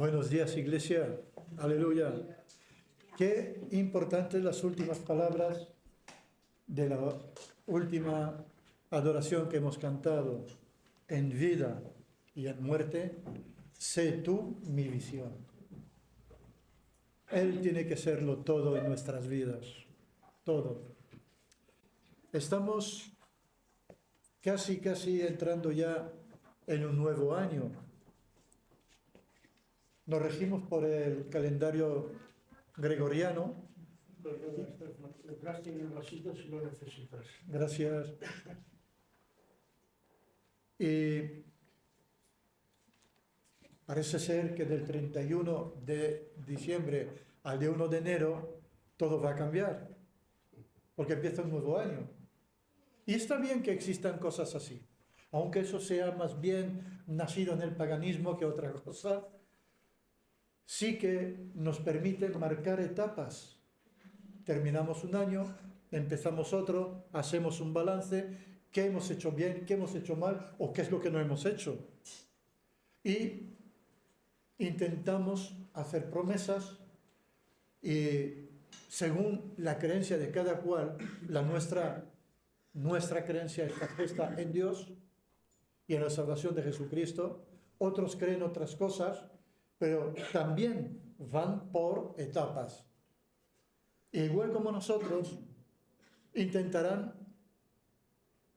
Buenos días, iglesia. Aleluya. Qué importantes las últimas palabras de la última adoración que hemos cantado. En vida y en muerte, sé tú mi visión. Él tiene que serlo todo en nuestras vidas. Todo. Estamos casi entrando ya en un nuevo año. Nos regimos por el calendario gregoriano. Detrás tiene un vasito si lo necesitas. Gracias. Y parece ser que del 31 de diciembre al día 1 de enero todo va a cambiar, porque empieza un nuevo año. Y está bien que existan cosas así, aunque eso sea más bien nacido en el paganismo que otra cosa. Sí que nos permite marcar etapas. Terminamos un año, empezamos otro, hacemos un balance, qué hemos hecho bien, qué hemos hecho mal o qué es lo que no hemos hecho. Y intentamos hacer promesas y según la creencia de cada cual, nuestra creencia está puesta en Dios y en la salvación de Jesucristo. Otros creen otras cosas, pero también van por etapas. E igual como nosotros, intentarán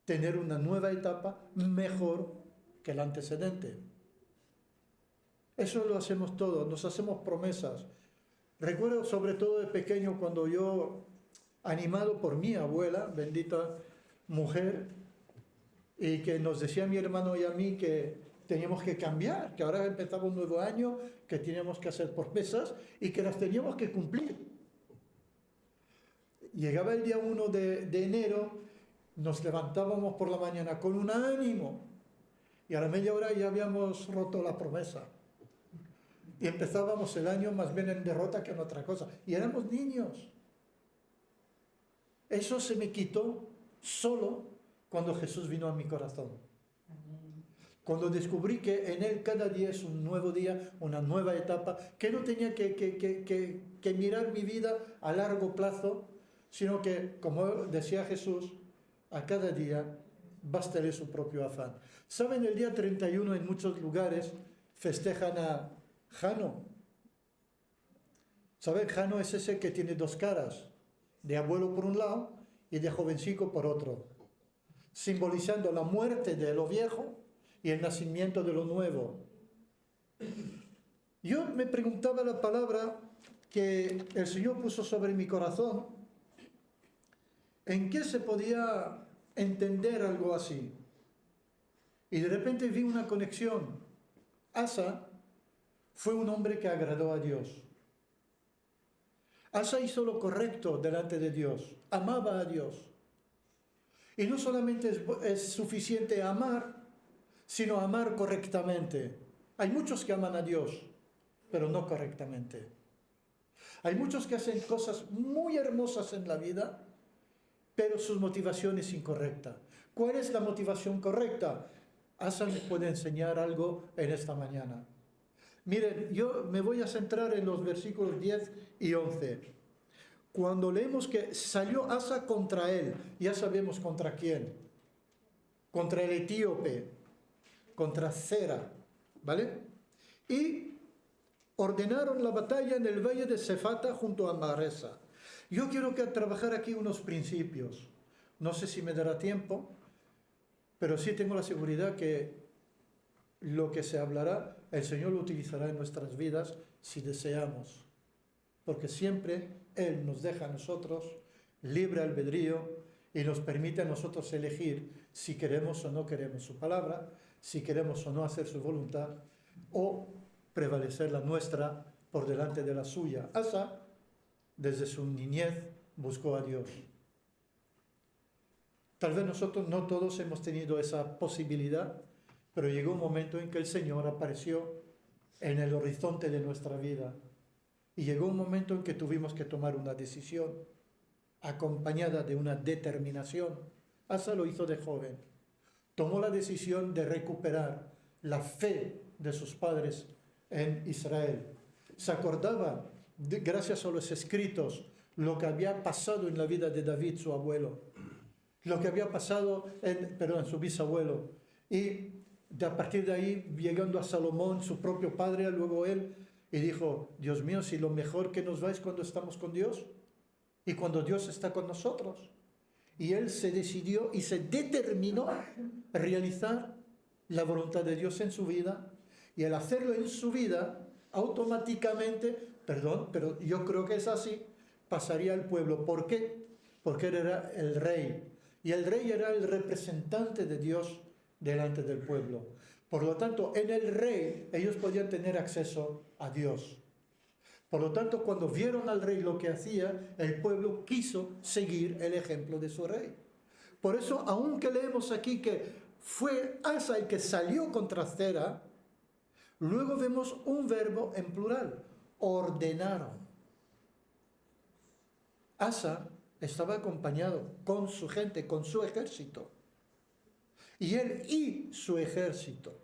tener una nueva etapa mejor que la antecedente. Eso lo hacemos todos, nos hacemos promesas. Recuerdo sobre todo de pequeño cuando yo, animado por mi abuela, bendita mujer, y que nos decía a mi hermano y a mí que teníamos que cambiar, que ahora empezaba un nuevo año, que teníamos que hacer promesas y que las teníamos que cumplir. Llegaba el día 1 de enero, nos levantábamos por la mañana con un ánimo y a la media hora ya habíamos roto la promesa. Y empezábamos el año más bien en derrota que en otra cosa. Y éramos niños. Eso se me quitó solo cuando Jesús vino a mi corazón. Cuando descubrí que en Él cada día es un nuevo día, una nueva etapa, que no tenía que mirar mi vida a largo plazo, sino que, como decía Jesús, a cada día bástale su propio afán. ¿Saben? El día 31 en muchos lugares festejan a Jano. ¿Saben? Jano es ese que tiene dos caras, de abuelo por un lado y de jovencico por otro, simbolizando la muerte de lo viejo y el nacimiento de lo nuevo. Yo me preguntaba la palabra que el Señor puso sobre mi corazón, ¿en qué se podía entender algo así? Y de repente vi una conexión. Asa fue un hombre que agradó a Dios. Asa hizo lo correcto delante de Dios, amaba a Dios. Y no solamente es suficiente amar, sino amar correctamente. Hay muchos que aman a Dios, pero no correctamente. Hay muchos que hacen cosas muy hermosas en la vida, pero su motivación es incorrecta. ¿Cuál es la motivación correcta? Asa les puede enseñar algo en esta mañana. Miren, yo me voy a centrar en los versículos 10 y 11. Cuando leemos que salió Asa contra él, ya sabemos contra quién. Contra el etíope, contra Zera, ¿vale? Y ordenaron la batalla en el valle de Sefata junto a Maresa. Yo quiero trabajar aquí unos principios. No sé si me dará tiempo, pero sí tengo la seguridad que lo que se hablará, el Señor lo utilizará en nuestras vidas si deseamos. Porque siempre Él nos deja a nosotros libre albedrío y nos permite a nosotros elegir si queremos o no queremos su palabra, si queremos o no hacer su voluntad, o prevalecer la nuestra por delante de la suya. Asa, desde su niñez, buscó a Dios. Tal vez nosotros no todos hemos tenido esa posibilidad, pero llegó un momento en que el Señor apareció en el horizonte de nuestra vida. Y llegó un momento en que tuvimos que tomar una decisión, acompañada de una determinación. Asa lo hizo de joven. Tomó la decisión de recuperar la fe de sus padres en Israel. Se acordaba, gracias a los escritos, lo que había pasado en la vida de David, su abuelo, lo que había pasado en su bisabuelo. Y a partir de ahí, llegando a Salomón, su propio padre, luego él, y dijo, Dios mío, si lo mejor que nos va es cuando estamos con Dios y cuando Dios está con nosotros. Y él se decidió y se determinó a realizar la voluntad de Dios en su vida, y al hacerlo en su vida, automáticamente, pero yo creo que es así, pasaría al pueblo. ¿Por qué? Porque él era el rey, y el rey era el representante de Dios delante del pueblo. Por lo tanto, en el rey ellos podían tener acceso a Dios. Por lo tanto, cuando vieron al rey lo que hacía, el pueblo quiso seguir el ejemplo de su rey. Por eso, aunque leemos aquí que fue Asa el que salió contra Zera, luego vemos un verbo en plural, ordenaron. Asa estaba acompañado con su gente, con su ejército. Y él y su ejército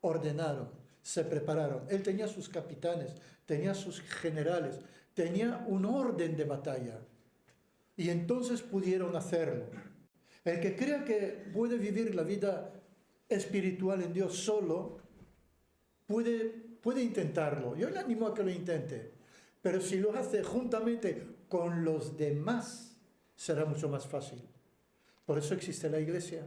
ordenaron, se prepararon. Él tenía sus capitanes, tenía sus generales, tenía un orden de batalla. Y entonces pudieron hacerlo. El que crea que puede vivir la vida espiritual en Dios solo, puede intentarlo. Yo le animo a que lo intente. Pero si lo hace juntamente con los demás, será mucho más fácil. Por eso existe la iglesia.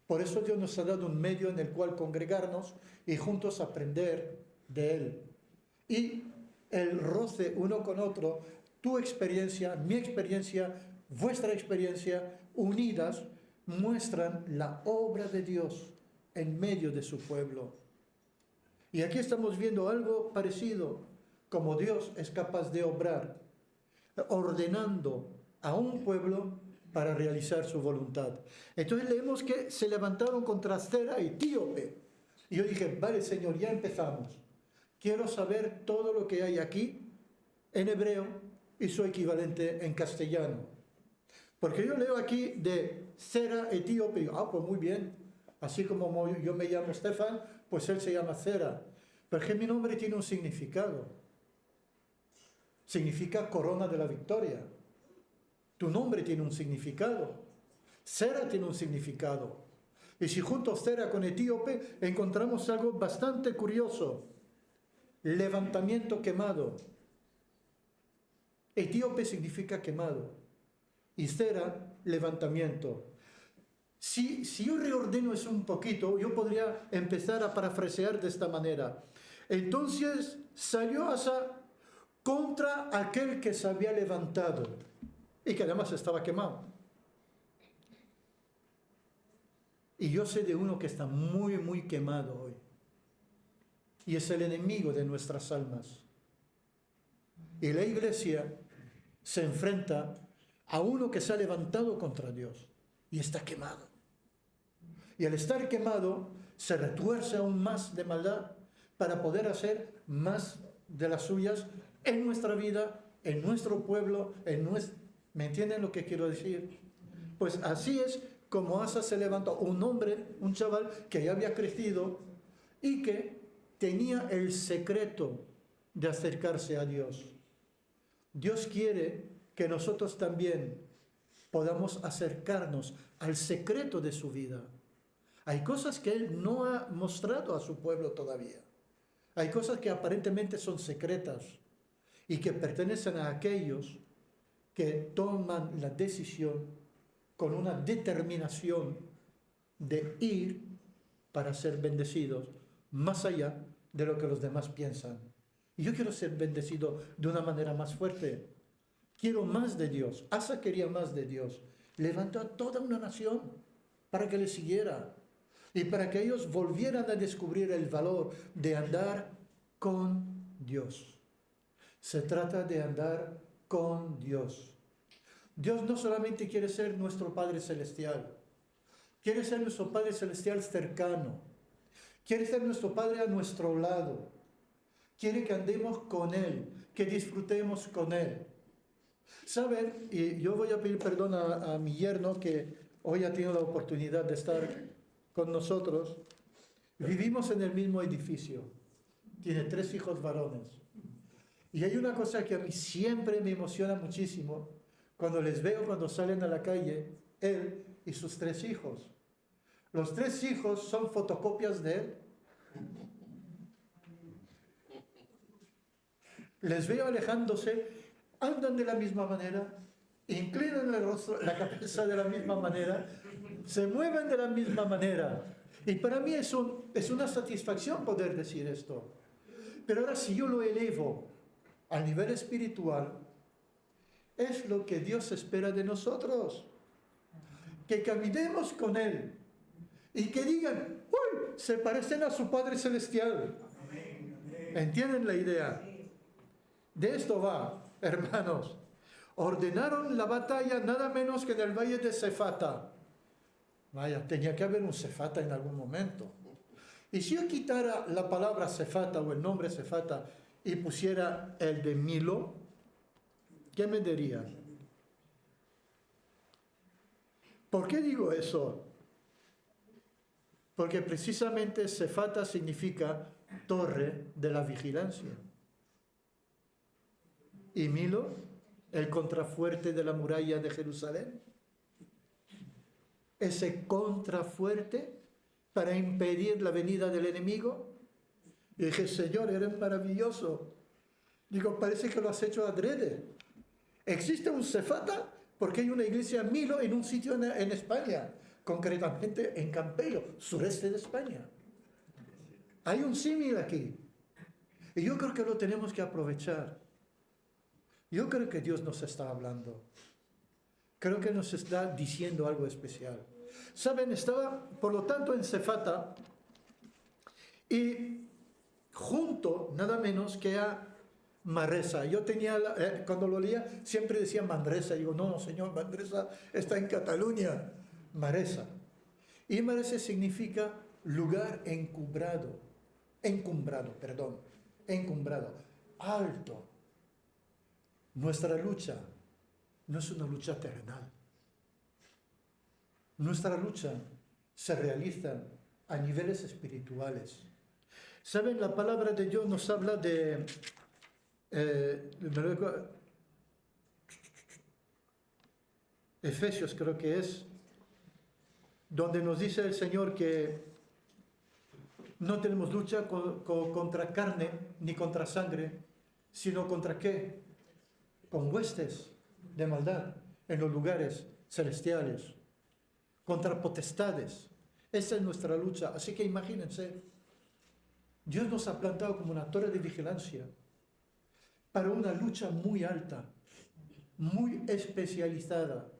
Por eso Dios nos ha dado un medio en el cual congregarnos y juntos aprender de Él. Y el roce uno con otro, tu experiencia, mi experiencia, vuestra experiencia, unidas, muestran la obra de Dios en medio de su pueblo. Y aquí estamos viendo algo parecido, como Dios es capaz de obrar, ordenando a un pueblo para realizar su voluntad. Entonces leemos que se levantaron contra Zera, etíope. Y yo dije, vale, Señor, ya empezamos. Quiero saber todo lo que hay aquí en hebreo y su equivalente en castellano. Porque yo leo aquí de Zera, etíope, y digo, pues muy bien. Así como yo me llamo Estefan, pues él se llama Zera. Pero es que mi nombre tiene un significado. Significa corona de la victoria. Tu nombre tiene un significado. Zera tiene un significado. Y si junto Zera con etíope encontramos algo bastante curioso. Levantamiento quemado. Etíope significa quemado. Y Zera, levantamiento. Si yo reordeno eso un poquito, yo podría empezar a parafrasear de esta manera. Entonces salió Asa contra aquel que se había levantado y que además estaba quemado. Y yo sé de uno que está muy, muy quemado hoy. Y es el enemigo de nuestras almas. Y la iglesia se enfrenta a uno que se ha levantado contra Dios y está quemado. Y al estar quemado, se retuerce aún más de maldad para poder hacer más de las suyas en nuestra vida, en nuestro pueblo, ¿me entienden lo que quiero decir? Pues así es como Asa se levantó, un hombre, un chaval que ya había crecido y que tenía el secreto de acercarse a Dios. Dios quiere que nosotros también podamos acercarnos al secreto de su vida. Hay cosas que Él no ha mostrado a su pueblo todavía. Hay cosas que aparentemente son secretas y que pertenecen a aquellos que toman la decisión con una determinación de ir para ser bendecidos más allá de lo que los demás piensan. Y yo quiero ser bendecido de una manera más fuerte. Quiero más de Dios. Asa quería más de Dios. Levantó a toda una nación para que le siguiera y para que ellos volvieran a descubrir el valor de andar con Dios. Se trata de andar con Dios. Dios no solamente quiere ser nuestro Padre Celestial, quiere ser nuestro Padre Celestial cercano, quiere ser nuestro Padre a nuestro lado, quiere que andemos con Él, que disfrutemos con Él. ¿Saben? Y yo voy a pedir perdón a mi yerno que hoy ha tenido la oportunidad de estar con nosotros. Vivimos en el mismo edificio. Tiene 3 hijos varones. Y hay una cosa que a mí siempre me emociona muchísimo cuando les veo cuando salen a la calle, él y sus 3 hijos. Los 3 hijos son fotocopias de él. Les veo alejándose, andan de la misma manera, inclinan el rostro, la cabeza de la misma manera, se mueven de la misma manera. Y para mí es una satisfacción poder decir esto. Pero ahora si yo lo elevo al nivel espiritual, es lo que Dios espera de nosotros. Que caminemos con Él y que digan, ¡uy! Se parecen a su Padre Celestial. ¿Entienden la idea? De esto va, hermanos. Ordenaron la batalla nada menos que en el valle de Cefata. Vaya, tenía que haber un Cefata en algún momento. Y si yo quitara la palabra Cefata o el nombre Cefata y pusiera el de Milo, ¿qué me dirían? ¿Por qué digo eso? Porque precisamente Cefata significa torre de la vigilancia. Y Milo, el contrafuerte de la muralla de Jerusalén. Ese contrafuerte para impedir la venida del enemigo. Y dije, Señor, eres maravilloso. Digo, parece que lo has hecho adrede. Existe un Cefata porque hay una iglesia Milo en un sitio en España, concretamente en Campello, sureste de España. Hay un símil aquí. Y yo creo que lo tenemos que aprovechar. Yo creo que Dios nos está hablando. Creo que nos está diciendo algo especial. Saben, estaba, por lo tanto, en Cefata y junto, nada menos que a Manresa. Yo tenía, cuando lo leía, siempre decía Manresa. Digo, no, señor, Manresa está en Cataluña. Manresa. Y Manresa significa lugar encumbrado, alto. Nuestra lucha no es una lucha terrenal. Nuestra lucha se realiza a niveles espirituales. ¿Saben? La palabra de Dios nos habla de... Efesios creo que es, donde nos dice el Señor que no tenemos lucha contra carne ni contra sangre, sino contra ¿qué? Con huestes de maldad en los lugares celestiales, contra potestades. Esa es nuestra lucha. Así que imagínense, Dios nos ha plantado como una torre de vigilancia para una lucha muy alta, muy especializada,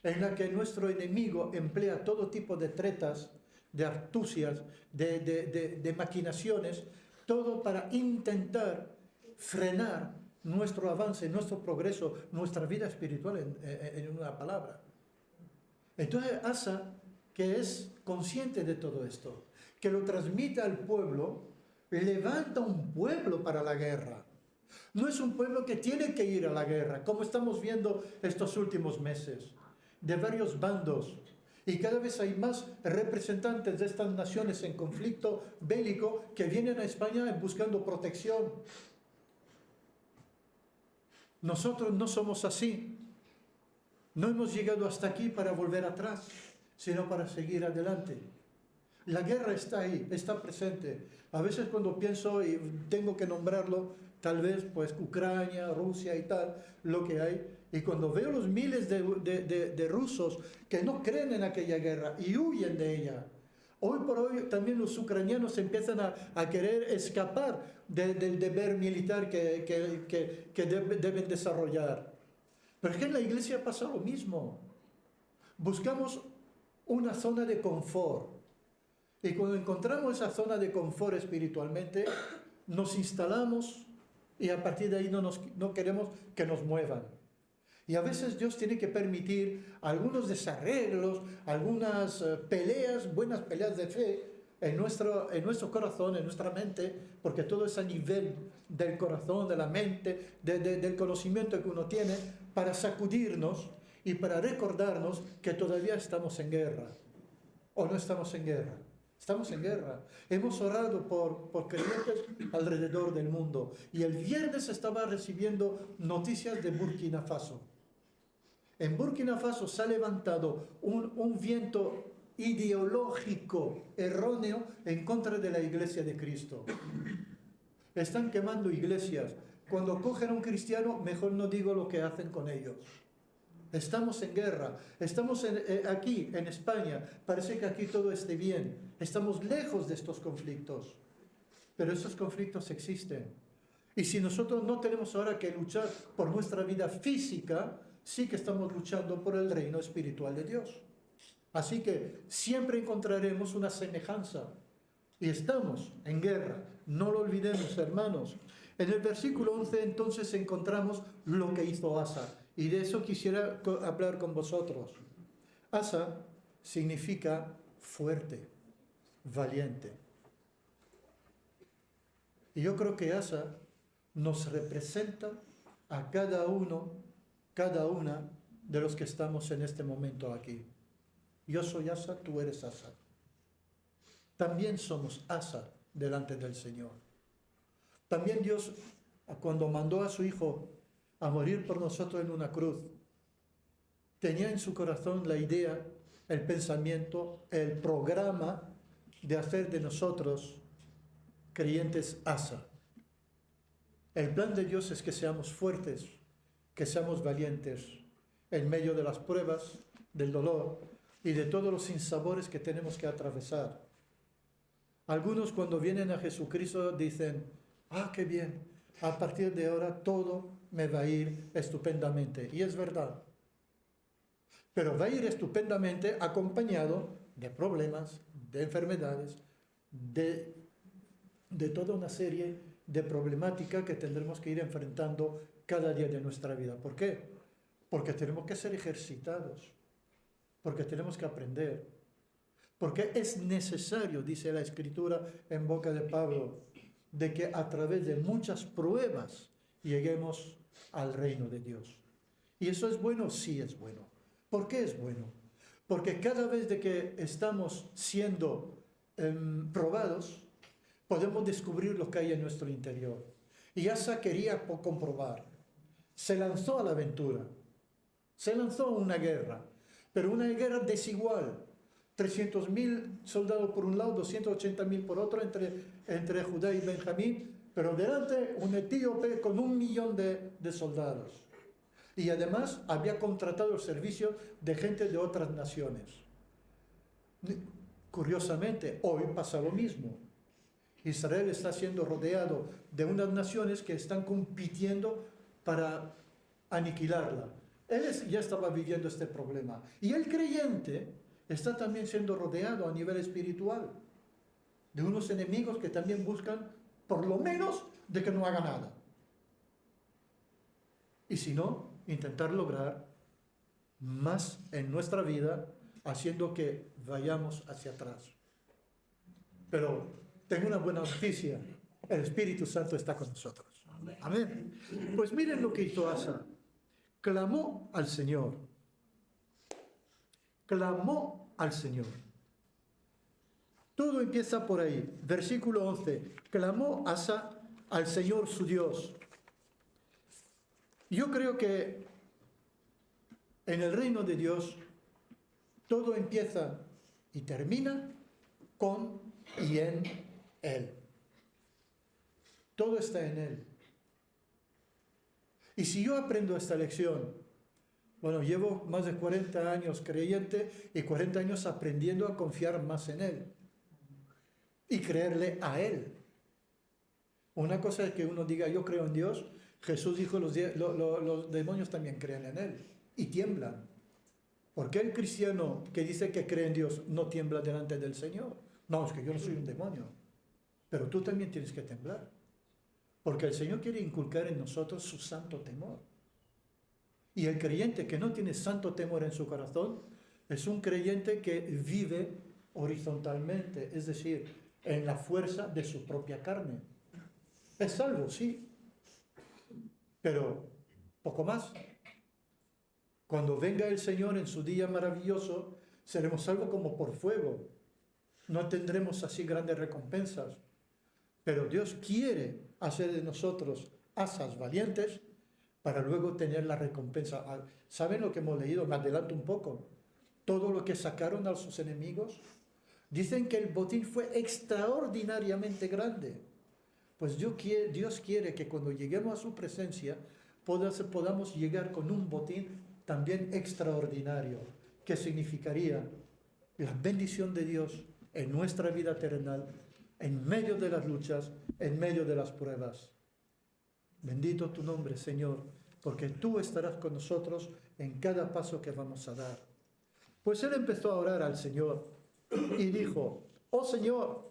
en la que nuestro enemigo emplea todo tipo de tretas, de astucias, de maquinaciones, todo para intentar frenar nuestro avance, nuestro progreso, nuestra vida espiritual en una palabra. Entonces Asa, que es consciente de todo esto, que lo transmite al pueblo, levanta un pueblo para la guerra. No es un pueblo que tiene que ir a la guerra, como estamos viendo estos últimos meses, de varios bandos. Y cada vez hay más representantes de estas naciones en conflicto bélico que vienen a España buscando protección. Nosotros no somos así. No hemos llegado hasta aquí para volver atrás, sino para seguir adelante. La guerra está ahí, está presente. A veces cuando pienso y tengo que nombrarlo, tal vez pues Ucrania, Rusia y tal, lo que hay. Y cuando veo los miles de rusos que no creen en aquella guerra y huyen de ella. Hoy por hoy también los ucranianos empiezan a querer escapar del deber militar que deben desarrollar. Pero es que en la iglesia pasa lo mismo. Buscamos una zona de confort. Y cuando encontramos esa zona de confort espiritualmente, nos instalamos y a partir de ahí no queremos que nos muevan. Y a veces Dios tiene que permitir algunos desarreglos, algunas peleas, buenas peleas de fe en nuestro corazón, en nuestra mente, porque todo es a nivel del corazón, de la mente, del conocimiento que uno tiene, para sacudirnos y para recordarnos que todavía estamos en guerra o no estamos en guerra. Estamos en guerra. Hemos orado por creyentes alrededor del mundo. Y el viernes estaba recibiendo noticias de Burkina Faso. En Burkina Faso se ha levantado un viento ideológico erróneo en contra de la iglesia de Cristo. Están quemando iglesias. Cuando cogen a un cristiano, mejor no digo lo que hacen con ellos. Estamos en guerra. Estamos aquí, en España. Parece que aquí todo esté bien. Estamos lejos de estos conflictos. Pero estos conflictos existen. Y si nosotros no tenemos ahora que luchar por nuestra vida física, sí que estamos luchando por el reino espiritual de Dios. Así que siempre encontraremos una semejanza. Y estamos en guerra. No lo olvidemos, hermanos. En el versículo 11 entonces encontramos lo que hizo Asa. Y de eso quisiera hablar con vosotros. Asa significa fuerte, valiente. Y yo creo que Asa nos representa a cada uno, cada una de los que estamos en este momento aquí. Yo soy Asa, tú eres Asa. También somos Asa delante del Señor. También Dios, cuando mandó a su Hijo a morir por nosotros en una cruz, tenía en su corazón la idea, el pensamiento, el programa de hacer de nosotros creyentes Asa. El plan de Dios es que seamos fuertes, que seamos valientes en medio de las pruebas, del dolor y de todos los sinsabores que tenemos que atravesar. Algunos cuando vienen a Jesucristo dicen, qué bien, a partir de ahora todo me va a ir estupendamente. Y es verdad. Pero va a ir estupendamente acompañado de problemas, de enfermedades, de toda una serie de problemáticas que tendremos que ir enfrentando cada día de nuestra vida. ¿Por qué? Porque tenemos que ser ejercitados, porque tenemos que aprender, porque es necesario, dice la Escritura en boca de Pablo, de que a través de muchas pruebas lleguemos al reino de Dios. ¿Y eso es bueno? Sí es bueno. ¿Por qué es bueno? Porque cada vez de que estamos siendo probados, podemos descubrir lo que hay en nuestro interior. Y Asa quería comprobar. Se lanzó a la aventura. Se lanzó a una guerra. Pero una guerra desigual. 300.000 soldados por un lado, 280.000 por otro, entre Judá y Benjamín. Pero delante un etíope con 1 millón de soldados. Y además había contratado el servicio de gente de otras naciones. Curiosamente, hoy pasa lo mismo. Israel está siendo rodeado de unas naciones que están compitiendo para aniquilarla. Él ya estaba viviendo este problema. Y el creyente está también siendo rodeado a nivel espiritual de unos enemigos que también buscan, por lo menos, de que no haga nada. Y si no, intentar lograr más en nuestra vida, haciendo que vayamos hacia atrás. Pero tengo una buena noticia. El Espíritu Santo está con nosotros. Amén. Pues miren lo que hizo Asa. Clamó al Señor. Clamó al Señor. Todo empieza por ahí. Versículo 11. Clamó Asa al Señor su Dios. Yo creo que en el reino de Dios todo empieza y termina con y en Él. Todo está en Él. Y si yo aprendo esta lección, bueno, llevo más de 40 años creyente y 40 años aprendiendo a confiar más en Él y creerle a Él. Una cosa es que uno diga, yo creo en Dios. Jesús dijo, los demonios también creen en Él y tiemblan. ¿Por qué el cristiano que dice que cree en Dios no tiembla delante del Señor? No, es que yo no soy un demonio. Pero tú también tienes que temblar. Porque el Señor quiere inculcar en nosotros su santo temor. Y el creyente que no tiene santo temor en su corazón es un creyente que vive horizontalmente, es decir, en la fuerza de su propia carne. Es salvo, sí, pero poco más. Cuando venga el Señor en su día maravilloso, seremos salvos como por fuego. no tendremos así grandes recompensas. Pero Dios quiere hacer de nosotros asas valientes para luego tener la recompensa. ¿Saben lo que hemos leído? Me adelanto un poco. Todo lo que sacaron a sus enemigos. Dicen que el botín fue extraordinariamente grande. Pues Dios quiere que cuando lleguemos a su presencia podamos llegar con un botín también extraordinario, que significaría la bendición de Dios en nuestra vida terrenal, en medio de las luchas, en medio de las pruebas. Bendito tu nombre, Señor, porque tú estarás con nosotros en cada paso que vamos a dar. Pues él empezó a orar al Señor y dijo: oh Señor,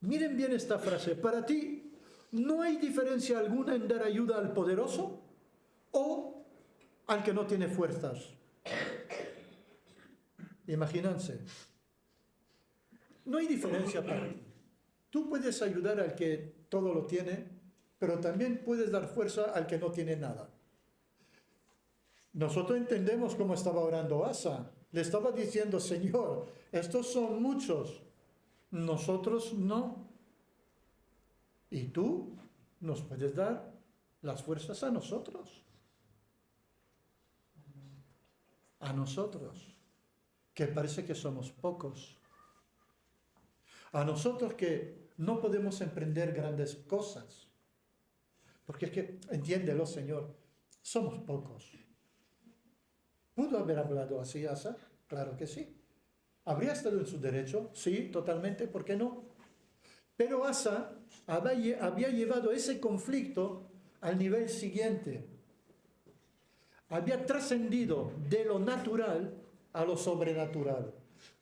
miren bien esta frase, para ti no hay diferencia alguna en dar ayuda al poderoso o al que no tiene fuerzas. Imagínense, no hay diferencia para ti. Tú puedes ayudar al que todo lo tiene, pero también puedes dar fuerza al que no tiene nada. Nosotros entendemos cómo estaba orando Asa. Le estaba diciendo: Señor, estos son muchos, nosotros no. Y tú nos puedes dar las fuerzas a nosotros. A nosotros, que parece que somos pocos. A nosotros que no podemos emprender grandes cosas. Porque es que, entiéndelo, Señor, somos pocos. ¿Pudo haber hablado así Asa? Claro que sí. ¿Habría estado en su derecho? Sí, totalmente, ¿por qué no? Pero Asa había llevado ese conflicto al nivel siguiente. Había trascendido de lo natural a lo sobrenatural.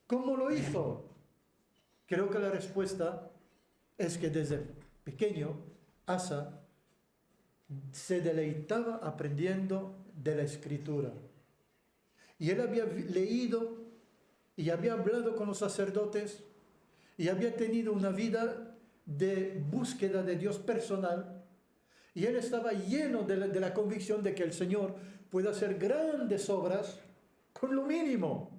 ¿Cómo lo hizo? Creo que la respuesta es que desde pequeño Asa se deleitaba aprendiendo de la Escritura. Y él había leído y había hablado con los sacerdotes y había tenido una vida de búsqueda de Dios personal. Y él estaba lleno de la convicción de que el Señor puede hacer grandes obras con lo mínimo.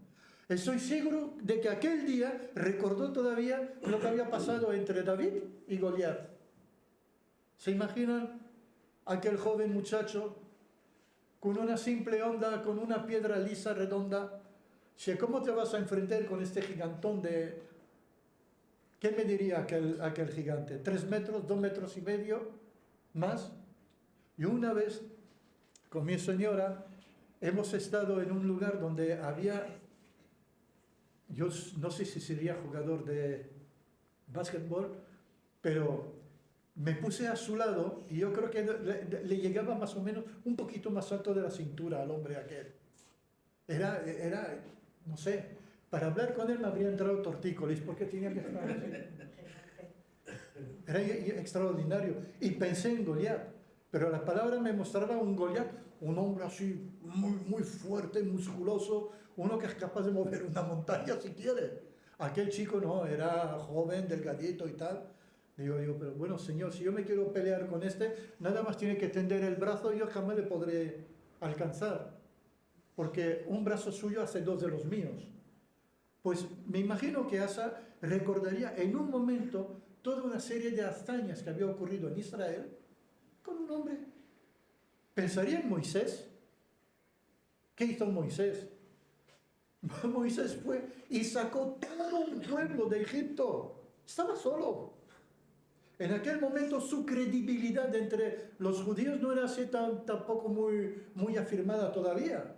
Estoy seguro de que aquel día recordó todavía lo que había pasado entre David y Goliat. ¿Se imaginan aquel joven muchacho con una simple onda, con una piedra lisa, redonda? ¿Cómo te vas a enfrentar con este gigantón de... ¿Qué me diría aquel gigante? ¿3 metros, 2 metros y medio más? Y una vez, con mi señora, hemos estado en un lugar donde había... Yo no sé si sería jugador de básquetbol, pero me puse a su lado y yo creo que le llegaba más o menos un poquito más alto de la cintura al hombre aquel. Era, no sé, para hablar con él me habría entrado tortícolis porque tenía que estar así. Era extraordinario. Y pensé en Goliat, pero la palabra me mostraba un Goliat, un hombre así muy, muy fuerte, musculoso, uno que es capaz de mover una montaña si quiere. Aquel chico no, era joven, delgadito y tal. Digo, pero bueno, Señor, si yo me quiero pelear con nada más tiene que tender el brazo y yo jamás le podré alcanzar. Porque un brazo suyo hace 2 de los míos. Pues me imagino que Asa recordaría en un momento toda una serie de hazañas que había ocurrido en Israel con un hombre. Pensaría en Moisés. ¿Qué hizo Moisés? Moisés fue y sacó todo un pueblo de Egipto. Estaba solo. En aquel momento su credibilidad entre los judíos no era así tampoco muy afirmada todavía.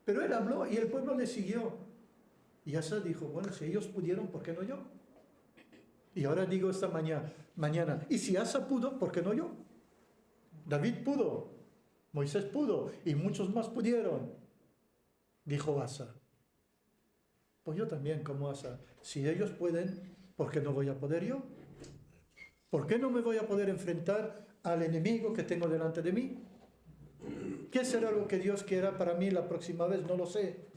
Pero él habló y el pueblo le siguió. Y Asa dijo, bueno, si ellos pudieron, ¿por qué no yo? Y ahora digo esta mañana, y si Asa pudo, ¿por qué no yo? David pudo, Moisés pudo, y muchos más pudieron. Dijo Asa. Pues yo también, como Asa. Si ellos pueden, ¿por qué no voy a poder yo? ¿Por qué no me voy a poder enfrentar al enemigo que tengo delante de mí? ¿Qué será lo que Dios quiera para mí la próxima vez? No lo sé.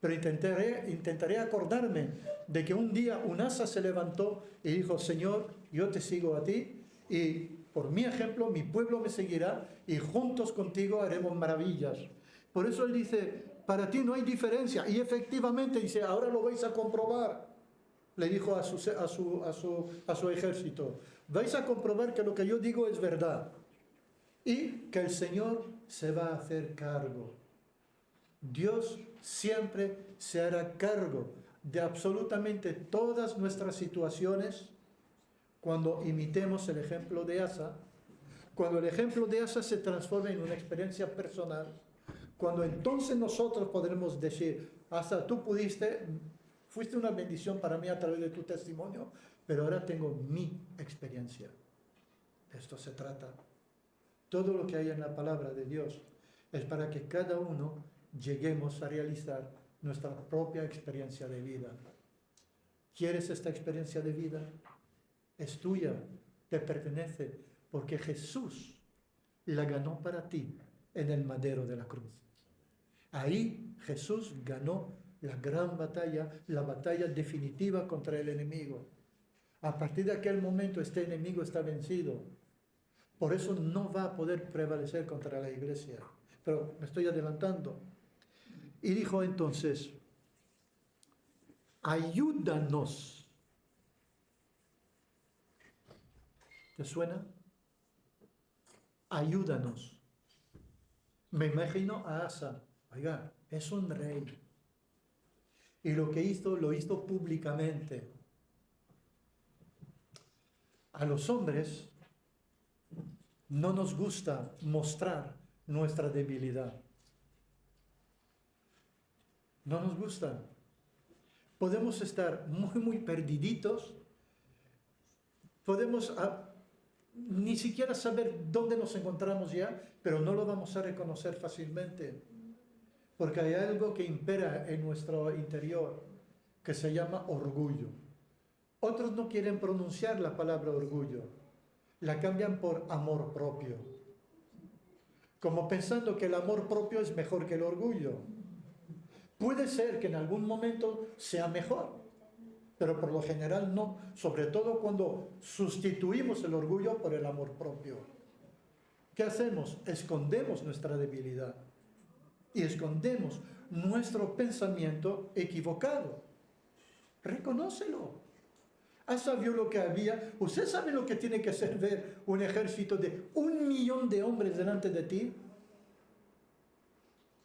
Pero intentaré acordarme de que un día un Asa se levantó y dijo, Señor, yo te sigo a ti y por mi ejemplo mi pueblo me seguirá y juntos contigo haremos maravillas. Por eso él dice, para ti no hay diferencia. Y efectivamente dice, ahora lo vais a comprobar. le dijo a su ejército, vais a comprobar que lo que yo digo es verdad y que el Señor se va a hacer cargo. Dios siempre se hará cargo de absolutamente todas nuestras situaciones cuando imitemos el ejemplo de Asa, cuando el ejemplo de Asa se transforme en una experiencia personal, cuando entonces nosotros podremos decir, Asa, tú fuiste una bendición para mí a través de tu testimonio, pero ahora tengo mi experiencia. De esto se trata. Todo lo que hay en la palabra de Dios es para que cada uno lleguemos a realizar nuestra propia experiencia de vida. ¿Quieres esta experiencia de vida? Es tuya, te pertenece, porque Jesús la ganó para ti en el madero de la cruz. Ahí Jesús ganó la gran batalla, la batalla definitiva contra el enemigo. A partir de aquel momento este enemigo está vencido. Por eso no va a poder prevalecer contra la iglesia. Pero me estoy adelantando. Y dijo entonces, ayúdanos. ¿Te suena? Ayúdanos. Me imagino a Asa. Oiga, es un rey. Y lo que hizo, lo hizo públicamente. A los hombres no nos gusta mostrar nuestra debilidad. No nos gusta. Podemos estar muy perdiditos. Podemos ni siquiera saber dónde nos encontramos ya, pero no lo vamos a reconocer fácilmente. Porque hay algo que impera en nuestro interior, que se llama orgullo. Otros no quieren pronunciar la palabra orgullo. La cambian por amor propio. Como pensando que el amor propio es mejor que el orgullo. Puede ser que en algún momento sea mejor, pero por lo general no. Sobre todo cuando sustituimos el orgullo por el amor propio. ¿Qué hacemos? Escondemos nuestra debilidad. Y escondemos nuestro pensamiento equivocado. Reconócelo. Asa vio lo que había. ¿Usted sabe lo que tiene que ser ver un ejército de 1 millón de hombres delante de ti?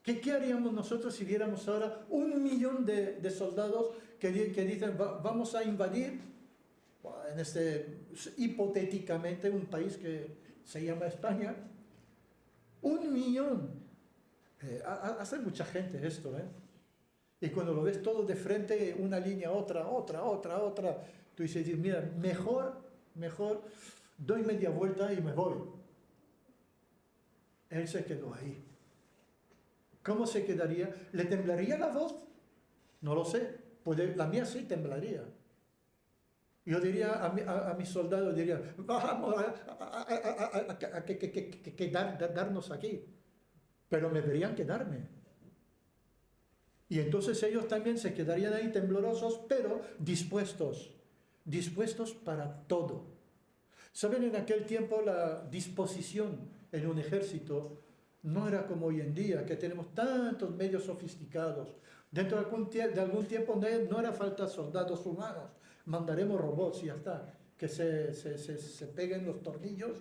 ¿Qué haríamos nosotros si viéramos ahora 1 millón de soldados que dicen vamos a invadir hipotéticamente un país que se llama España? 1 millón. Hace mucha gente esto, ¿eh? Y cuando lo ves todo de frente, una línea, otra, tú dices, mira, mejor doy media vuelta y me voy. Él se quedó ahí. ¿Cómo se quedaría? ¿Le temblaría la voz? No lo sé. La mía sí temblaría. Yo diría a mis soldados, vamos a darnos aquí. Pero me verían quedarme. Y entonces ellos también se quedarían ahí temblorosos, pero dispuestos para todo. ¿Saben? En aquel tiempo la disposición en un ejército no era como hoy en día, que tenemos tantos medios sofisticados. Dentro de algún tiempo no era falta soldados humanos, mandaremos robots y ya está, que se peguen los tornillos.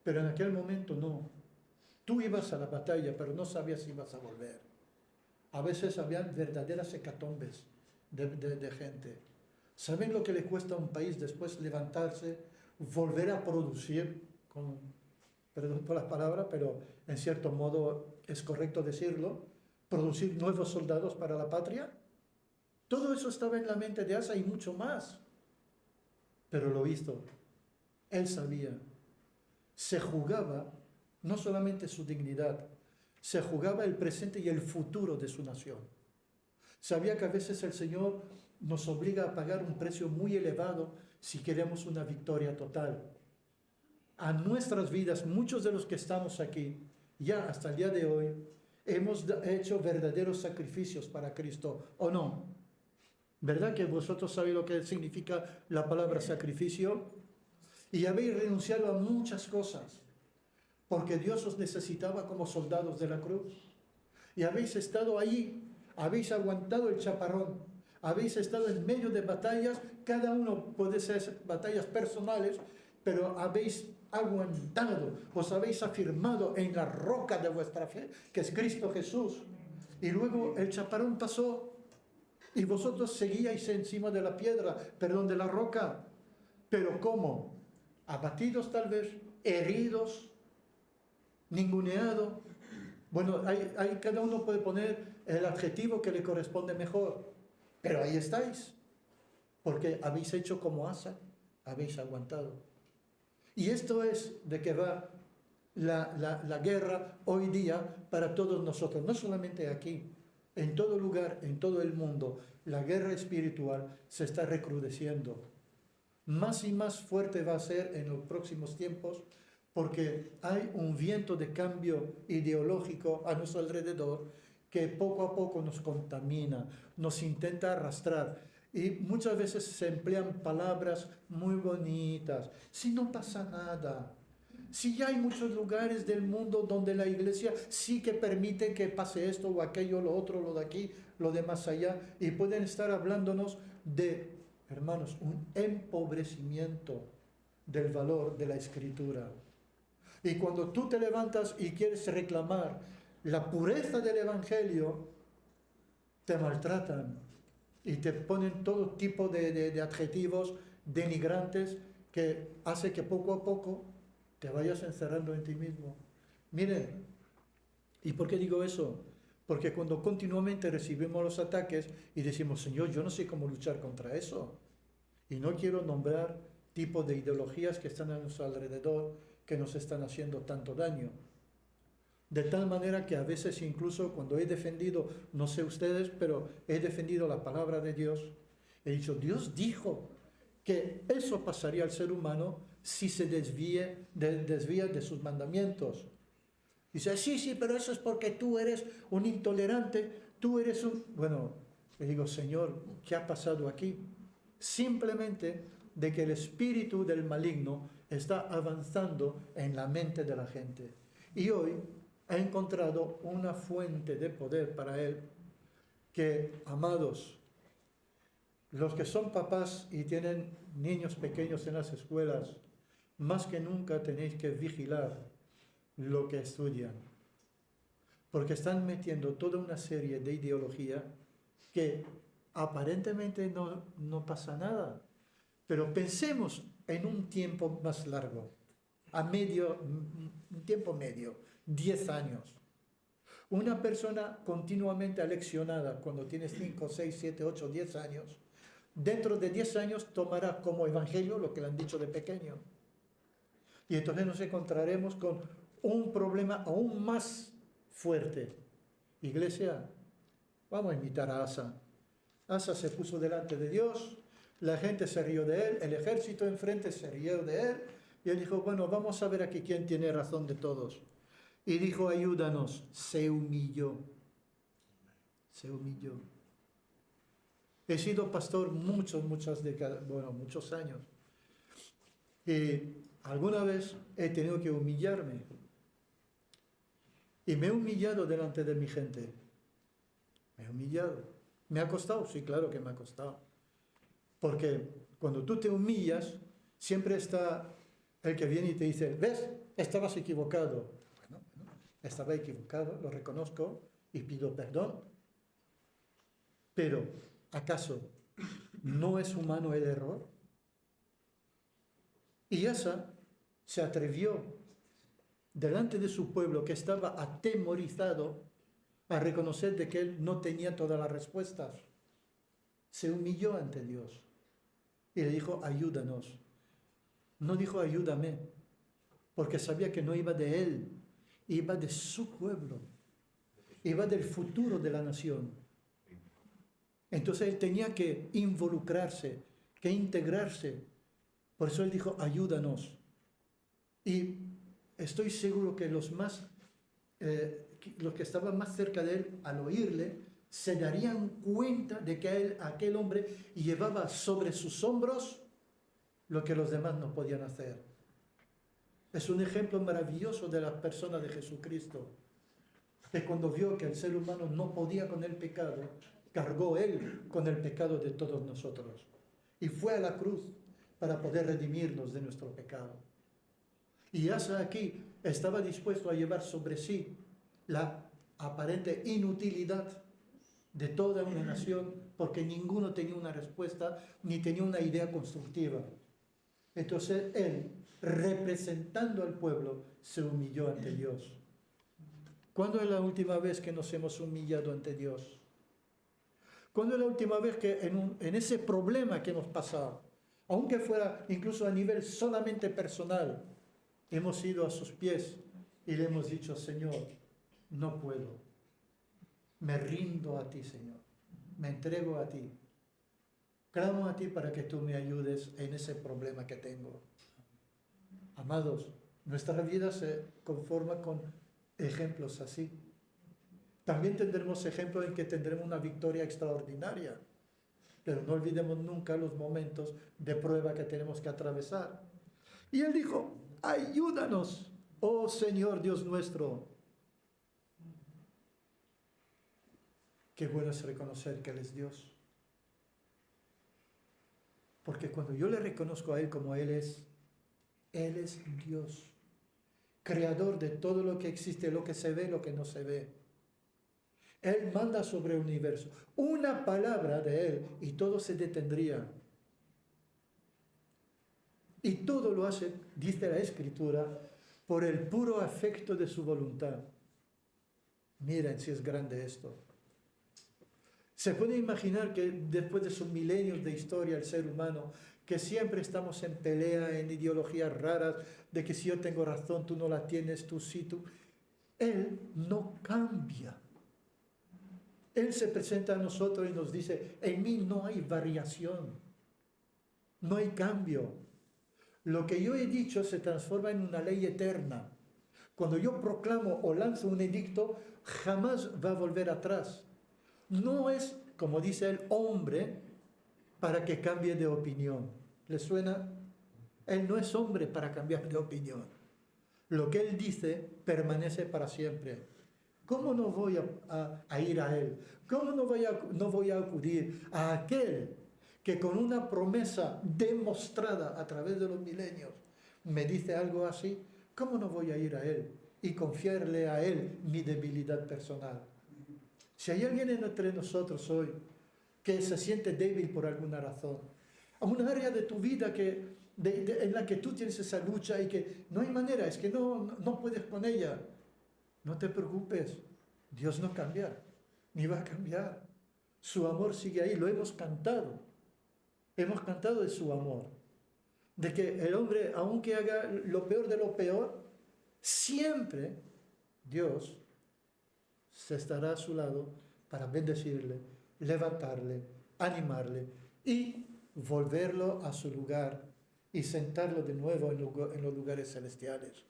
Pero en aquel momento no. Tú ibas a la batalla, pero no sabías si ibas a volver. A veces habían verdaderas hecatombes de gente. ¿Saben lo que le cuesta a un país después levantarse, volver a producir, perdón por las palabras, pero en cierto modo es correcto decirlo, producir nuevos soldados para la patria? Todo eso estaba en la mente de Asa y mucho más. Pero lo hizo. Él sabía. Se jugaba no solamente su dignidad, se jugaba el presente y el futuro de su nación. Sabía que a veces el Señor nos obliga a pagar un precio muy elevado si queremos una victoria total. A nuestras vidas, muchos de los que estamos aquí, ya hasta el día de hoy, hemos hecho verdaderos sacrificios para Cristo, ¿o no? ¿Verdad que vosotros sabéis lo que significa la palabra sacrificio? Y habéis renunciado a muchas cosas, porque Dios os necesitaba como soldados de la cruz. Y habéis estado ahí, habéis aguantado el chaparrón, Habéis estado en medio de batallas, cada uno puede ser batallas personales, pero habéis aguantado, os habéis afirmado en la roca de vuestra fe, que es Cristo Jesús. Y luego el chaparrón pasó y vosotros seguíais encima de la piedra, perdón, de la roca. ¿Pero cómo? Abatidos tal vez, heridos, ninguneados. Bueno, cada uno puede poner el adjetivo que le corresponde mejor. Pero ahí estáis, porque habéis hecho como Asa, habéis aguantado. Y esto es de que va la guerra hoy día para todos nosotros, no solamente aquí, en todo lugar, en todo el mundo. La guerra espiritual se está recrudeciendo. Más y más fuerte va a ser en los próximos tiempos, porque hay un viento de cambio ideológico a nuestro alrededor que poco a poco nos contamina, nos intenta arrastrar. Y muchas veces se emplean palabras muy bonitas. Si no pasa nada. Si ya hay muchos lugares del mundo donde la iglesia sí que permite que pase esto o aquello, lo otro, lo de aquí, lo de más allá. Y pueden estar hablándonos de, hermanos, un empobrecimiento del valor de la Escritura. Y cuando tú te levantas y quieres reclamar la pureza del Evangelio, te maltratan y te ponen todo tipo de adjetivos denigrantes que hace que poco a poco te vayas encerrando en ti mismo. Miren, ¿y por qué digo eso? Porque cuando continuamente recibimos los ataques y decimos, Señor, yo no sé cómo luchar contra eso. Y no quiero nombrar tipos de ideologías que están a nuestro alrededor que nos están haciendo tanto daño. De tal manera que a veces incluso cuando he defendido, no sé ustedes, pero he defendido la palabra de Dios, he dicho, Dios dijo que eso pasaría al ser humano si se desvía de sus mandamientos. Dice, sí, pero eso es porque tú eres un intolerante, tú eres un... Bueno, le digo, Señor, ¿qué ha pasado aquí? Simplemente de que el espíritu del maligno está avanzando en la mente de la gente. Y hoy ha encontrado una fuente de poder para él que, amados, los que son papás y tienen niños pequeños en las escuelas, más que nunca tenéis que vigilar lo que estudian, porque están metiendo toda una serie de ideología que aparentemente no pasa nada, pero pensemos en un tiempo más largo, un tiempo medio, 10 años. Una persona continuamente aleccionada cuando tienes 5, 6, 7, 8, 10 años, dentro de 10 años tomará como evangelio lo que le han dicho de pequeño. Y entonces nos encontraremos con un problema aún más fuerte. Iglesia, vamos a imitar a Asa. Asa se puso delante de Dios, la gente se rió de él, el ejército enfrente se rió de él, y él dijo, bueno, vamos a ver aquí quién tiene razón de todos. Y dijo, ayúdanos, se humilló. Se humilló. He sido pastor muchas décadas, muchos años. Y alguna vez he tenido que humillarme. Y me he humillado delante de mi gente. Me he humillado. ¿Me ha costado? Sí, claro que me ha costado. Porque cuando tú te humillas, siempre está el que viene y te dice, ¿ves? Estabas equivocado. Bueno, estaba equivocado, lo reconozco y pido perdón. Pero, ¿acaso no es humano el error? Y Asa se atrevió delante de su pueblo que estaba atemorizado a reconocer de que él no tenía todas las respuestas. Se humilló ante Dios y le dijo, ayúdanos. No dijo, ayúdame, porque sabía que no iba de él, iba de su pueblo, iba del futuro de la nación. Entonces él tenía que involucrarse, que integrarse. Por eso él dijo, ayúdanos. Y estoy seguro que los que estaban más cerca de él, al oírle, se darían cuenta de que aquel hombre llevaba sobre sus hombros lo que los demás no podían hacer. Es un ejemplo maravilloso de la persona de Jesucristo, que cuando vio que el ser humano no podía con el pecado, cargó Él con el pecado de todos nosotros. Y fue a la cruz para poder redimirnos de nuestro pecado. Y hasta aquí estaba dispuesto a llevar sobre sí la aparente inutilidad de toda una nación, porque ninguno tenía una respuesta ni tenía una idea constructiva. Entonces Él, representando al pueblo, se humilló ante Dios. ¿Cuándo es la última vez que nos hemos humillado ante Dios? ¿Cuándo es la última vez que en ese problema que hemos pasado, aunque fuera incluso a nivel solamente personal, hemos ido a sus pies y le hemos dicho: Señor, no puedo, me rindo a ti, Señor, me entrego a ti, clamo a ti para que tú me ayudes en ese problema que tengo? Amados, nuestra vida se conforma con ejemplos así. También tendremos ejemplos en que tendremos una victoria extraordinaria, pero no olvidemos nunca los momentos de prueba que tenemos que atravesar. Y Él dijo: ayúdanos, oh Señor Dios nuestro. Qué bueno es reconocer que Él es Dios. Porque cuando yo le reconozco a Él como Él es Dios, creador de todo lo que existe, lo que se ve, lo que no se ve. Él manda sobre el universo. Una palabra de Él y todo se detendría. Y todo lo hace, dice la Escritura, por el puro afecto de su voluntad. Miren si es grande esto. Se puede imaginar que después de sus milenios de historia, el ser humano, que siempre estamos en pelea, en ideologías raras, de que si yo tengo razón, tú no la tienes, tú sí, tú. Él no cambia. Él se presenta a nosotros y nos dice: en mí no hay variación, no hay cambio. Lo que yo he dicho se transforma en una ley eterna. Cuando yo proclamo o lanzo un edicto, jamás va a volver atrás. No es, como dice el hombre, para que cambie de opinión. ¿Le suena? Él no es hombre para cambiar de opinión. Lo que Él dice permanece para siempre. ¿Cómo no voy a ir a Él? ¿Cómo no voy a acudir a aquel que con una promesa demostrada a través de los milenios me dice algo así? ¿Cómo no voy a ir a Él y confiarle a Él mi debilidad personal? Si hay alguien entre nosotros hoy que se siente débil por alguna razón, a un área de tu vida en la que tú tienes esa lucha y que no hay manera, es que no puedes con ella, no te preocupes, Dios no cambia, ni va a cambiar. Su amor sigue ahí, lo hemos cantado de su amor, de que el hombre, aunque haga lo peor de lo peor, siempre Dios se estará a su lado para bendecirle, levantarle, animarle y volverlo a su lugar y sentarlo de nuevo en los lugares celestiales.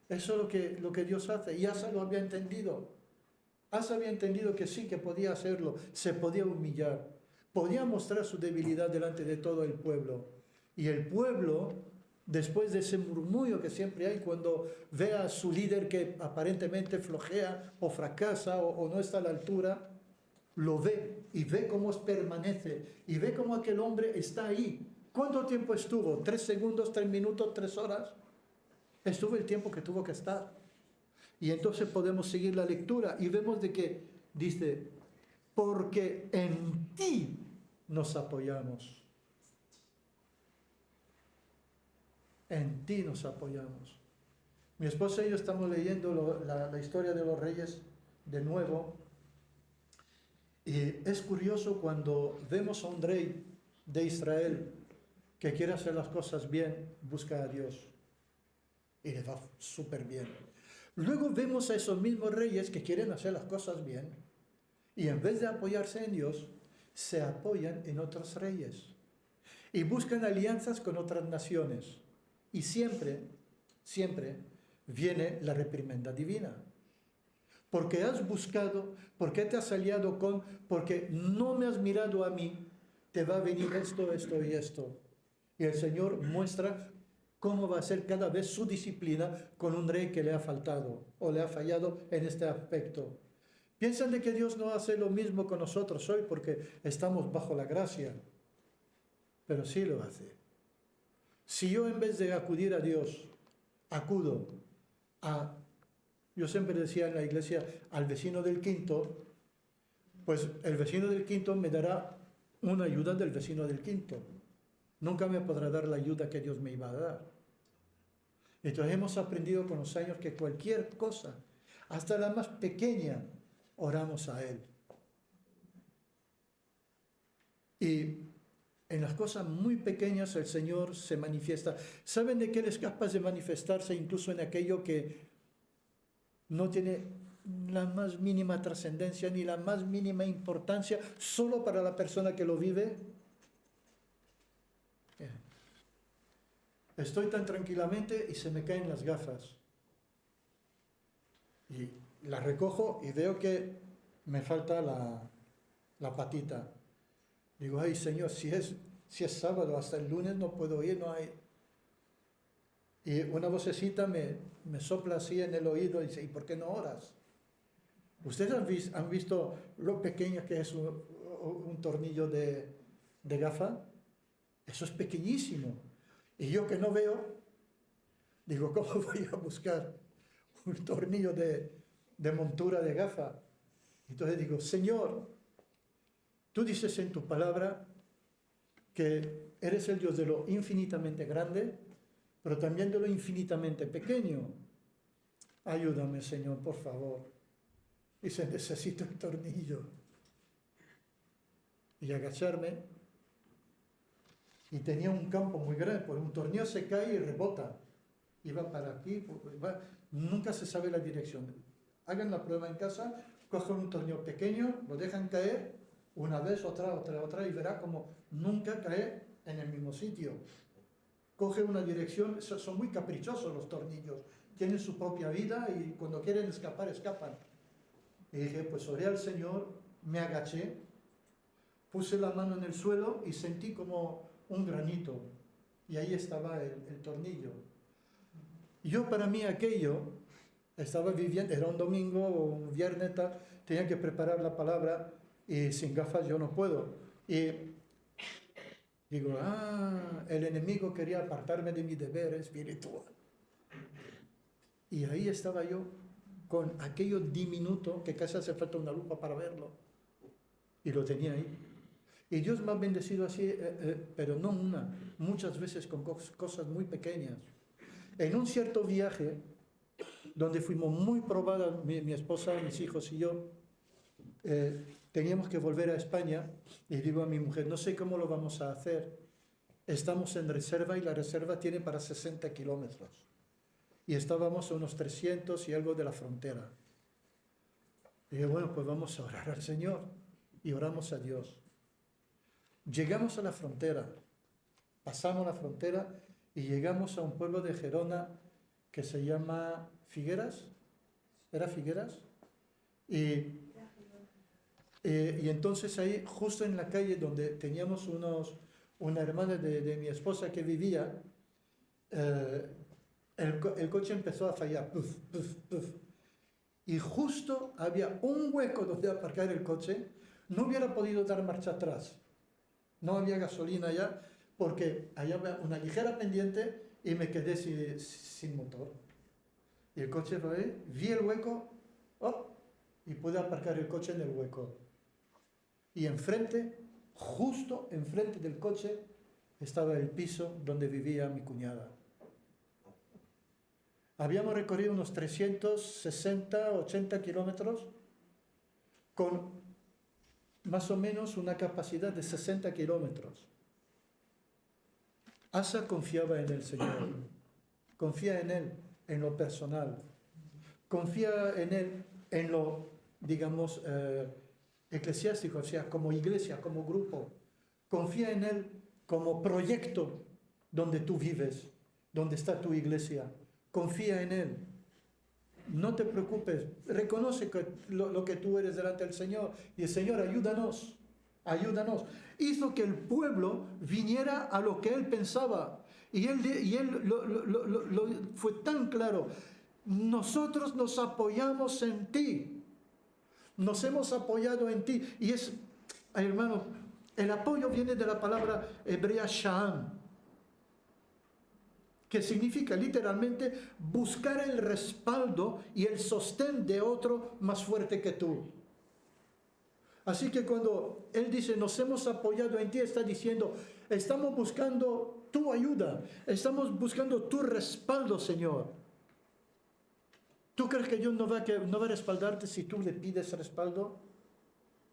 Eso es lo que Dios hace, y Asa lo había entendido. Asa había entendido que sí, que podía hacerlo, se podía humillar, podía mostrar su debilidad delante de todo el pueblo. Y el pueblo, después de ese murmullo que siempre hay cuando ve a su líder que aparentemente flojea o fracasa o no está a la altura, lo ve y ve cómo permanece y ve cómo aquel hombre está ahí. ¿Cuánto tiempo estuvo? 3 segundos, 3 minutos, 3 horas. Estuvo el tiempo que tuvo que estar. Y entonces podemos seguir la lectura y vemos de que dice: porque en ti nos apoyamos. En ti nos apoyamos. Mi esposa y yo estamos leyendo la historia de los reyes de nuevo. Y es curioso cuando vemos a un rey de Israel que quiere hacer las cosas bien, busca a Dios. Y le va súper bien. Luego vemos a esos mismos reyes que quieren hacer las cosas bien y en vez de apoyarse en Dios, se apoyan en otros reyes y buscan alianzas con otras naciones. Y siempre viene la reprimenda divina. Porque has buscado, porque te has aliado con, porque no me has mirado a mí, te va a venir esto, esto y esto. Y el Señor muestra cómo va a ser cada vez su disciplina con un rey que le ha faltado o le ha fallado en este aspecto. Piensan de que Dios no hace lo mismo con nosotros hoy porque estamos bajo la gracia. Pero sí lo hace. Si yo en vez de acudir a Dios, acudo a, yo siempre decía en la iglesia, al vecino del quinto, pues el vecino del quinto me dará una ayuda del vecino del quinto. Nunca me podrá dar la ayuda que Dios me iba a dar. Entonces hemos aprendido con los años que cualquier cosa, hasta la más pequeña, oramos a Él. Y en las cosas muy pequeñas el Señor se manifiesta. ¿Saben de qué Él es capaz de manifestarse incluso en aquello que no tiene la más mínima trascendencia ni la más mínima importancia solo para la persona que lo vive? Estoy tan tranquilamente y se me caen las gafas. Y las recojo y veo que me falta la patita. Digo, ay Señor, si es sábado, hasta el lunes no puedo ir, no hay. Y una vocecita me sopla así en el oído y dice, ¿y por qué no oras? ¿Ustedes han visto lo pequeño que es un tornillo de gafa? Eso es pequeñísimo. Y yo que no veo, digo, ¿cómo voy a buscar un tornillo de montura de gafa? Entonces digo, Señor, tú dices en tu palabra que eres el Dios de lo infinitamente grande, pero también de lo infinitamente pequeño. Ayúdame, Señor, por favor. Dice, necesito el tornillo. Y agacharme. Y tenía un campo muy grande, porque un tornillo se cae y rebota. Y va para aquí, nunca se sabe la dirección. Hagan la prueba en casa, cogen un tornillo pequeño, lo dejan caer, una vez, otra, y verá como nunca cae en el mismo sitio. Coge una dirección, son muy caprichosos los tornillos, tienen su propia vida y cuando quieren escapar, escapan. Y dije, pues oré al Señor, me agaché, puse la mano en el suelo y sentí como un granito. Y ahí estaba el tornillo. Yo para mí aquello, estaba viviendo, era un domingo o un viernes, tenía que preparar la palabra y sin gafas yo no puedo. Y digo, el enemigo quería apartarme de mi deber espiritual. Y ahí estaba yo con aquello diminuto que casi hace falta una lupa para verlo. Y lo tenía ahí. Y Dios me ha bendecido así, pero no muchas veces con cosas muy pequeñas. En un cierto viaje, donde fuimos muy probadas, mi esposa, mis hijos y yo, teníamos que volver a España, y digo a mi mujer, no sé cómo lo vamos a hacer. Estamos en reserva y la reserva tiene para 60 kilómetros. Y estábamos a unos 300 y algo de la frontera. Y dije, bueno, pues vamos a orar al Señor. Y oramos a Dios. Llegamos a la frontera, pasamos la frontera y llegamos a un pueblo de Gerona que se llama Figueras. ¿Era Figueras? Y entonces ahí, justo en la calle donde teníamos una hermana de mi esposa que vivía, el coche empezó a fallar. Puf, puf, puf. Y justo había un hueco donde aparcar el coche. No hubiera podido dar marcha atrás. No había gasolina ya, porque había una ligera pendiente y me quedé sin motor. Y el coche fue, vi el hueco, y pude aparcar el coche en el hueco. Y enfrente, justo enfrente del coche, estaba el piso donde vivía mi cuñada. Habíamos recorrido unos 360, 80 kilómetros con más o menos una capacidad de 60 kilómetros. Asa confiaba en el Señor, confía en Él, en lo personal, confía en Él, en lo, digamos, eclesiástico, o sea, como iglesia, como grupo, confía en Él como proyecto donde tú vives, donde está tu iglesia, confía en Él. No te preocupes, reconoce lo que tú eres delante del Señor. Y el Señor, ayúdanos, ayúdanos. Hizo que el pueblo viniera a lo que Él pensaba. Y Él fue tan claro. Nosotros nos apoyamos en ti. Nos hemos apoyado en ti. Y es, hermano, el apoyo viene de la palabra hebrea sha'am, que significa literalmente buscar el respaldo y el sostén de otro más fuerte que tú. Así que cuando Él dice, nos hemos apoyado en ti, está diciendo, estamos buscando tu ayuda, estamos buscando tu respaldo, Señor. ¿Tú crees que Dios no va a respaldarte si tú le pides respaldo?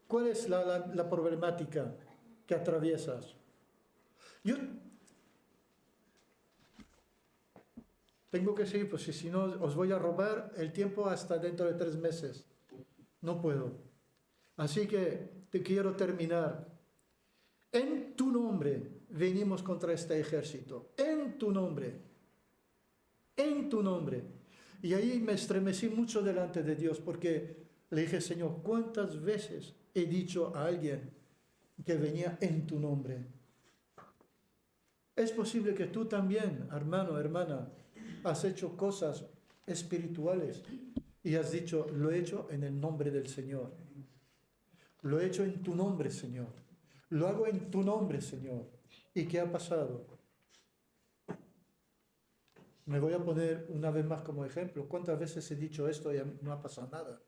¿Cuál es la problemática que atraviesas? Yo tengo que seguir, pues si no os voy a robar el tiempo hasta dentro de 3 meses. No puedo. Así que te quiero terminar. En tu nombre venimos contra este ejército. En tu nombre. En tu nombre. Y ahí me estremecí mucho delante de Dios porque le dije, Señor, ¿cuántas veces he dicho a alguien que venía en tu nombre? Es posible que tú también, hermano, hermana, has hecho cosas espirituales y has dicho, lo he hecho en el nombre del Señor. Lo he hecho en tu nombre, Señor. Lo hago en tu nombre, Señor. ¿Y qué ha pasado? Me voy a poner una vez más como ejemplo. ¿Cuántas veces he dicho esto y no ha pasado nada?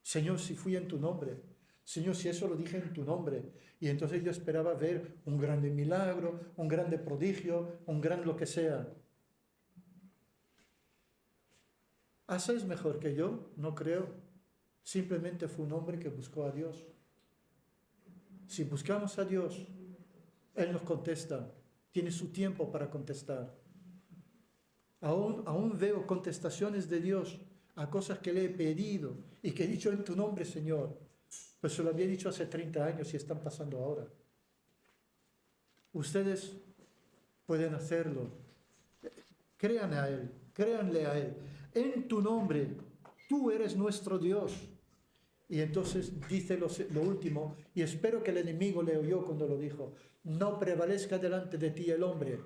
Señor, si fui en tu nombre. Señor, si eso lo dije en tu nombre. Y entonces yo esperaba ver un grande milagro, un grande prodigio, un gran lo que sea. ¿Haces mejor que yo? No creo. Simplemente fue un hombre que buscó a Dios. Si buscamos a Dios, Él nos contesta. Tiene su tiempo para contestar. Aún veo contestaciones de Dios a cosas que le he pedido y que he dicho en tu nombre, Señor. Pues se lo había dicho hace 30 años y están pasando ahora. Ustedes pueden hacerlo. Crean a Él, créanle a Él. En tu nombre, tú eres nuestro Dios. Y entonces dice lo último, y espero que el enemigo le oyó cuando lo dijo, no prevalezca delante de ti el hombre,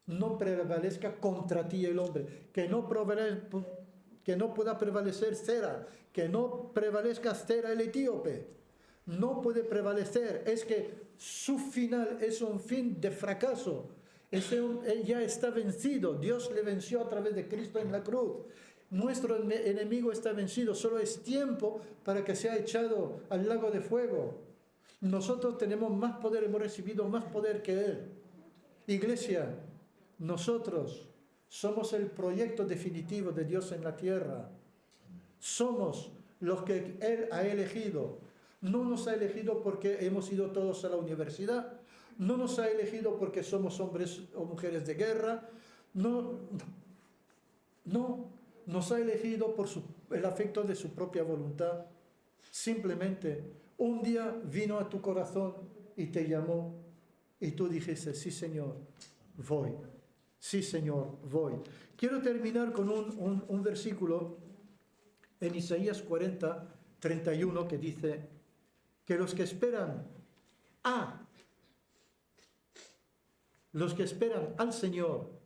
no prevalezca contra ti el hombre, que no pueda prevalecer Zera, que no prevalezca Zera el etíope, no puede prevalecer, es que su final es un fin de fracaso, él ya está vencido, Dios le venció a través de Cristo en la cruz. Nuestro enemigo está vencido, solo es tiempo para que sea echado al lago de fuego. Nosotros tenemos más poder, hemos recibido más poder que Él. Iglesia, nosotros somos el proyecto definitivo de Dios en la tierra. Somos los que Él ha elegido. No nos ha elegido porque hemos ido todos a la universidad. No nos ha elegido porque somos hombres o mujeres de guerra. No. Nos ha elegido por el afecto de su propia voluntad. Simplemente un día vino a tu corazón y te llamó y tú dijiste, sí Señor, voy. Sí Señor, voy. Quiero terminar con un versículo en Isaías 40, 31 que dice que los que esperan al Señor,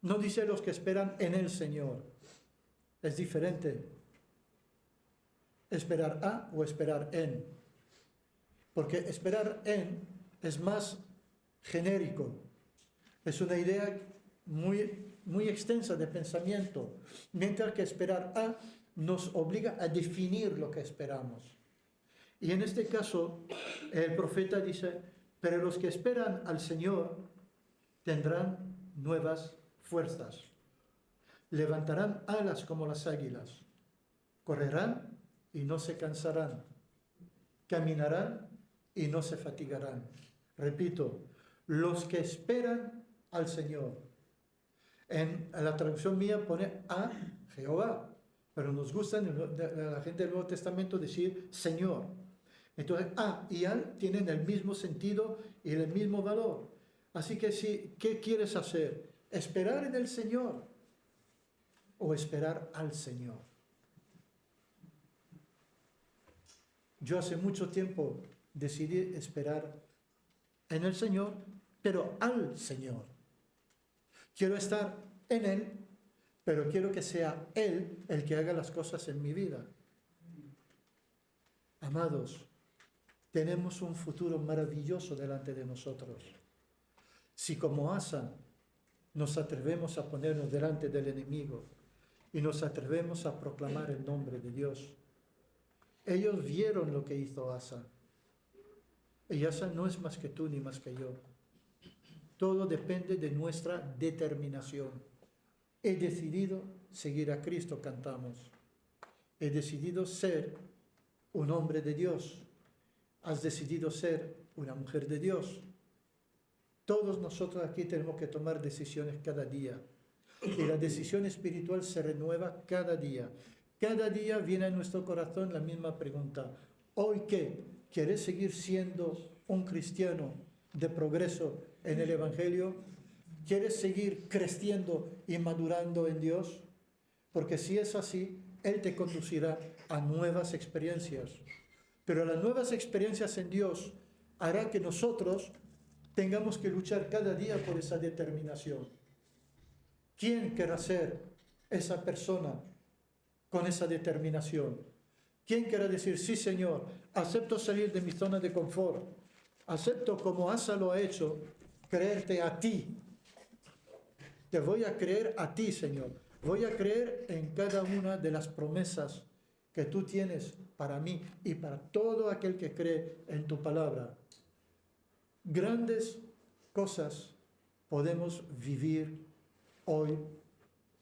no dice los que esperan en el Señor. Es diferente esperar a o esperar en. Porque esperar en es más genérico. Es una idea muy, muy extensa de pensamiento. Mientras que esperar a nos obliga a definir lo que esperamos. Y en este caso, el profeta dice, pero los que esperan al Señor tendrán nuevas fuerzas. Levantarán alas como las águilas, correrán y no se cansarán, caminarán y no se fatigarán. Repito, los que esperan al Señor. En la traducción mía pone a Jehová, pero nos gusta a la gente del Nuevo Testamento decir Señor. Entonces a y al tienen el mismo sentido y el mismo valor. Así que ¿qué quieres hacer? Esperar en el Señor o esperar al Señor. Yo hace mucho tiempo decidí esperar en el Señor, pero al Señor. Quiero estar en Él, pero quiero que sea Él el que haga las cosas en mi vida. Amados, tenemos un futuro maravilloso delante de nosotros. Si como Asa nos atrevemos a ponernos delante del enemigo y nos atrevemos a proclamar el nombre de Dios. Ellos vieron lo que hizo Asa. Y Asa no es más que tú ni más que yo. Todo depende de nuestra determinación. He decidido seguir a Cristo, cantamos. He decidido ser un hombre de Dios. Has decidido ser una mujer de Dios. Todos nosotros aquí tenemos que tomar decisiones cada día. Y la decisión espiritual se renueva cada día. Cada día viene a nuestro corazón la misma pregunta. ¿Hoy qué? ¿Quieres seguir siendo un cristiano de progreso en el Evangelio? ¿Quieres seguir creciendo y madurando en Dios? Porque si es así, Él te conducirá a nuevas experiencias. Pero las nuevas experiencias en Dios hará que nosotros tengamos que luchar cada día por esa determinación. ¿Quién querrá ser esa persona con esa determinación? ¿Quién querrá decir, sí Señor, acepto salir de mi zona de confort, acepto como Asa lo ha hecho, creerte a ti? Te voy a creer a ti, Señor. Voy a creer en cada una de las promesas que tú tienes para mí y para todo aquel que cree en tu palabra. Grandes cosas podemos vivir hoy,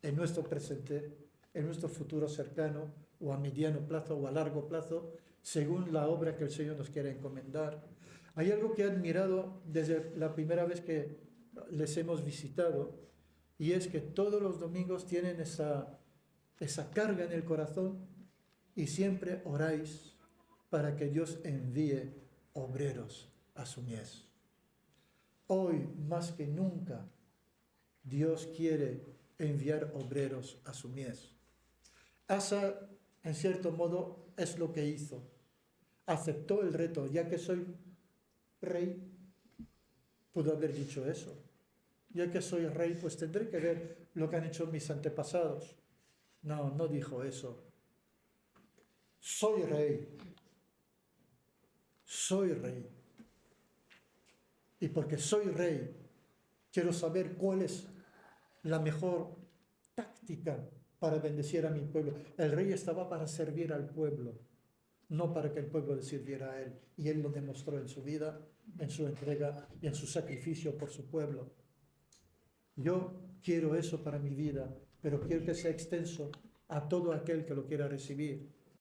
en nuestro presente, en nuestro futuro cercano, o a mediano plazo o a largo plazo, según la obra que el Señor nos quiere encomendar. Hay algo que he admirado desde la primera vez que les hemos visitado, y es que todos los domingos tienen esa carga en el corazón y siempre oráis para que Dios envíe obreros a su mies. Hoy, más que nunca, Dios quiere enviar obreros a su mies. Asa, en cierto modo, es lo que hizo. Aceptó el reto, ya que soy rey, pudo haber dicho eso. Ya que soy rey, pues tendré que ver lo que han hecho mis antepasados. No, no dijo eso. Soy rey. Soy rey. Y porque soy rey, quiero saber cuál es la mejor táctica para bendecir a mi pueblo. El rey estaba para servir al pueblo, no para que el pueblo le sirviera a él. Y él lo demostró en su vida, en su entrega y en su sacrificio por su pueblo. Yo quiero eso para mi vida, pero quiero que sea extenso a todo aquel que lo quiera recibir.